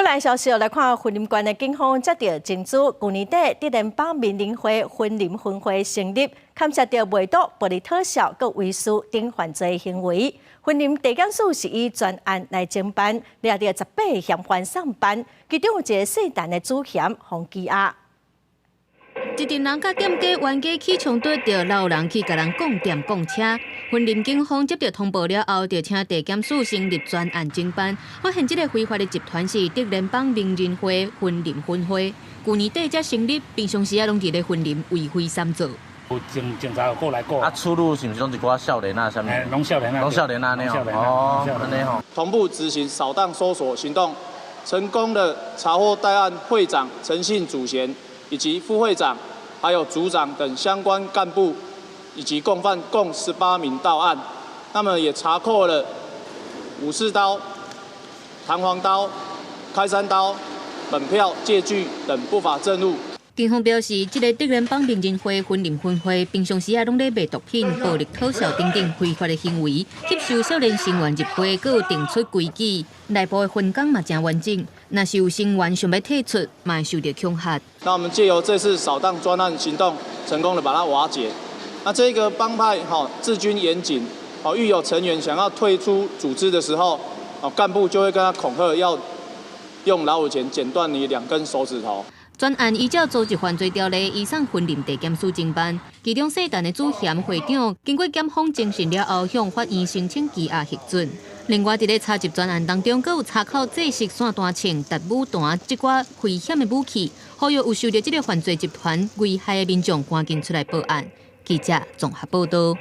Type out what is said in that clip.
来消息来看，云林县的警方接到情资，去年底伫联邦民林会云林分会成立，勘察到卖毒、暴力特效、佮违书等犯罪行为。云林地检署是以专案来侦办，抓到18个嫌犯上班，其中有一个细单的主嫌洪基亚。一群人甲店家冤家起冲突，着老人去甲人讲店讲车。云林警方接到通报了后，就请地检署成立专案侦办，发现这个非法的集团是德联邦名人会云林分会，去年底才成立，平常时啊拢伫咧云林为非三做。有警察有过来过。出入是毋是拢一寡少年啊？啥物？拢少年啊。拢少年啊，那哦，安尼吼。同步执行扫荡搜索行动，成功的查获带案会长陈姓祖贤以及副会长，还有组长等相关干部以及共犯共18名到案。那么也查扣了武士刀、弹簧刀、开山刀、本票、借据等不法证物。警方表示，这个德联邦名人会云林分会平常时啊拢咧卖毒品、暴力特效等等非法的行为，吸收少年成员入会，佫有定出规矩，内部的分工嘛真完整。若是有成员想要退出，嘛会受到恐吓。那我们借由这次扫荡专案行动，成功的把它瓦解。那这个帮派治军严谨，遇有成员想要退出组织的时候，干部就会跟他恐吓，要用老虎钳剪断你2根手指头。专案依照组织犯罪条例移送云林地检署侦办，其中细单的主嫌会长经过检方侦讯了后，向法院申请羁押核准。另外，伫咧查缉专案当中，佫有查扣制式散弹枪、达武弹这寡危险的武器，呼吁有受到这个犯罪集团危害的民众赶紧出来报案。记者综合报道。